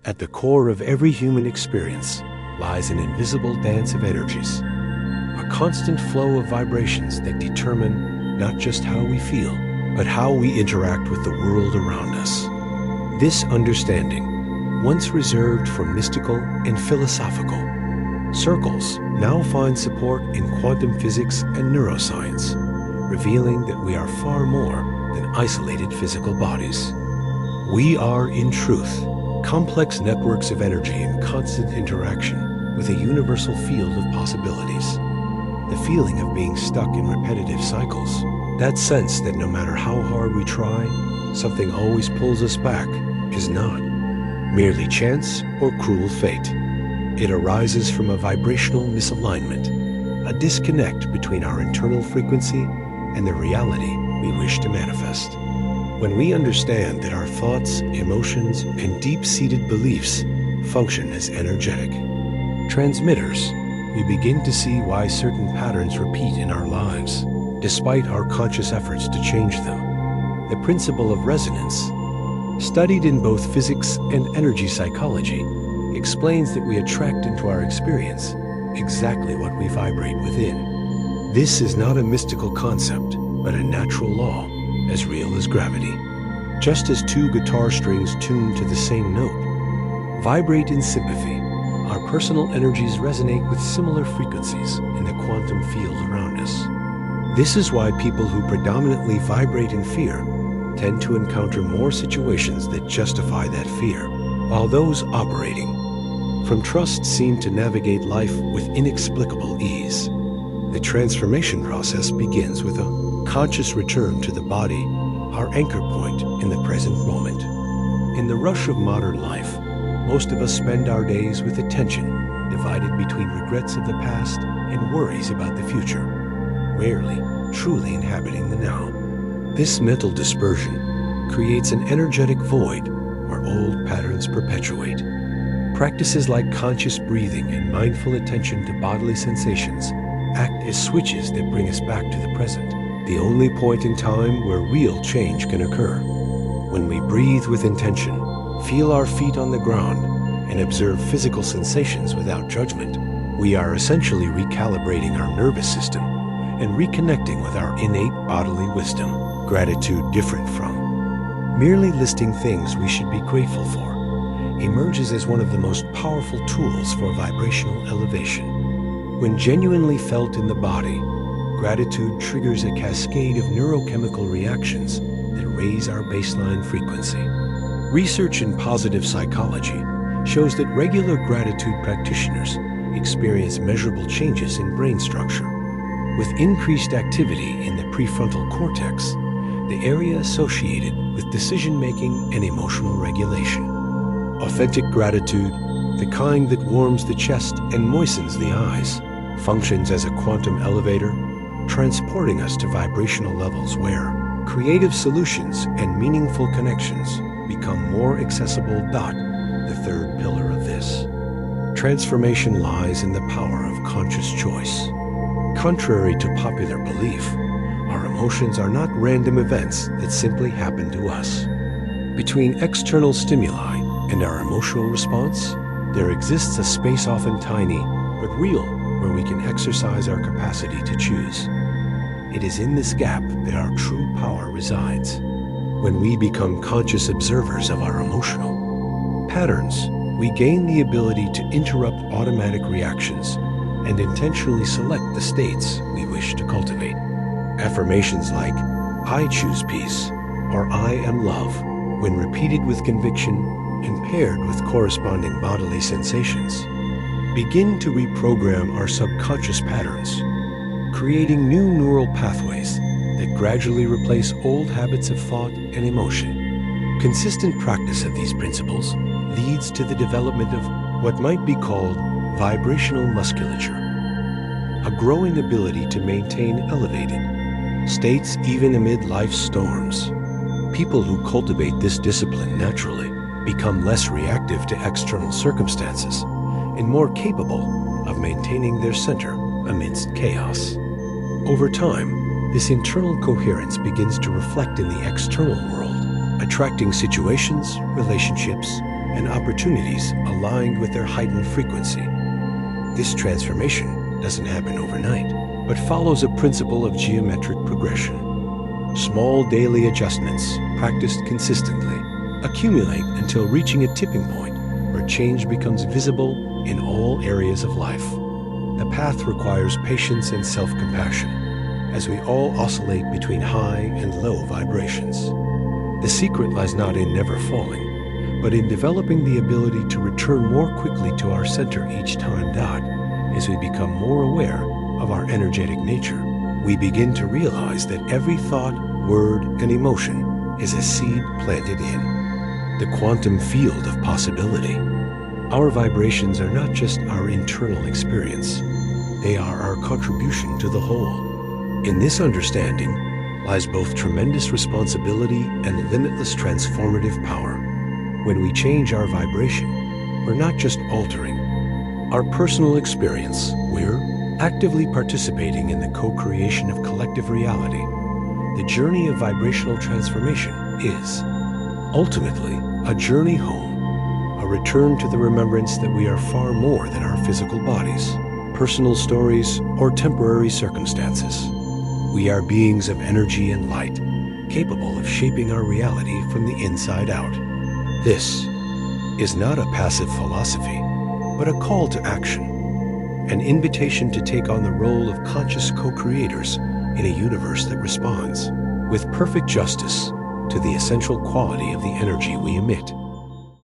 At the core of every human experience lies an invisible dance of energies, a constant flow of vibrations that determine not just how we feel, but how we interact with the world around us. This understanding, once reserved for mystical and philosophical circles, now finds support in quantum physics and neuroscience, revealing that we are far more than isolated physical bodies. We are, in truth, complex networks of energy in constant interaction with a universal field of possibilities. The feeling of being stuck in repetitive cycles, that sense that no matter how hard we try, something always pulls us back, is not merely chance or cruel fate. It arises from a vibrational misalignment, a disconnect between our internal frequency and the reality we wish to manifest. When we understand that our thoughts, emotions, and deep-seated beliefs function as energetic transmitters, we begin to see why certain patterns repeat in our lives, despite our conscious efforts to change them. The principle of resonance, studied in both physics and energy psychology, explains that we attract into our experience exactly what we vibrate within. This is not a mystical concept, but a natural law, as real as gravity. Just as two guitar strings tuned to the same note vibrate in sympathy, our personal energies resonate with similar frequencies in the quantum field around us. This is why people who predominantly vibrate in fear tend to encounter more situations that justify that fear, while those operating from trust seem to navigate life with inexplicable ease. The transformation process begins with a conscious return to the body, our anchor point in the present moment. In the rush of modern life, most of us spend our days with attention divided between regrets of the past and worries about the future, rarely truly inhabiting the now. This mental dispersion creates an energetic void where old patterns perpetuate. Practices like conscious breathing and mindful attention to bodily sensations act as switches that bring us back to the present, the only point in time where real change can occur. When we breathe with intention, feel our feet on the ground, and observe physical sensations without judgment, we are essentially recalibrating our nervous system and reconnecting with our innate bodily wisdom. Gratitude, different from merely listing things we should be grateful for, emerges as one of the most powerful tools for vibrational elevation. When genuinely felt in the body, gratitude triggers a cascade of neurochemical reactions that raise our baseline frequency. Research in positive psychology shows that regular gratitude practitioners experience measurable changes in brain structure, with increased activity in the prefrontal cortex, the area associated with decision-making and emotional regulation. Authentic gratitude, the kind that warms the chest and moistens the eyes, functions as a quantum elevator, transporting us to vibrational levels where creative solutions and meaningful connections become more accessible. The third pillar of this transformation lies in the power of conscious choice. Contrary to popular belief, our emotions are not random events that simply happen to us. Between external stimuli and our emotional response, there exists a space often tiny but real where we can exercise our capacity to choose. It is in this gap that our true power resides. When we become conscious observers of our emotional patterns, we gain the ability to interrupt automatic reactions and intentionally select the states we wish to cultivate. Affirmations like, "I choose peace," or "I am love," when repeated with conviction and paired with corresponding bodily sensations, begin to reprogram our subconscious patterns, creating new neural pathways that gradually replace old habits of thought and emotion. Consistent practice of these principles leads to the development of what might be called vibrational musculature, a growing ability to maintain elevated states even amid life's storms. People who cultivate this discipline naturally become less reactive to external circumstances and more capable of maintaining their center amidst chaos. Over time, this internal coherence begins to reflect in the external world, attracting situations, relationships, and opportunities aligned with their heightened frequency. This transformation doesn't happen overnight, but follows a principle of geometric progression. Small daily adjustments, practiced consistently, accumulate until reaching a tipping point where change becomes visible in all areas of life. The path requires patience and self-compassion, as we all oscillate between high and low vibrations. The secret lies not in never falling, but in developing the ability to return more quickly to our center each time. As we become more aware of our energetic nature, we begin to realize that every thought, word, and emotion is a seed planted in the quantum field of possibility. Our vibrations are not just our internal experience, they are our contribution to the whole. In this understanding lies both tremendous responsibility and limitless transformative power. When we change our vibration, we're not just altering our personal experience, we're actively participating in the co-creation of collective reality. The journey of vibrational transformation is ultimately a journey home, a return to the remembrance that we are far more than our physical bodies, personal stories, or temporary circumstances. We are beings of energy and light, capable of shaping our reality from the inside out. This is not a passive philosophy, but a call to action, an invitation to take on the role of conscious co-creators in a universe that responds with perfect justice to the essential quality of the energy we emit.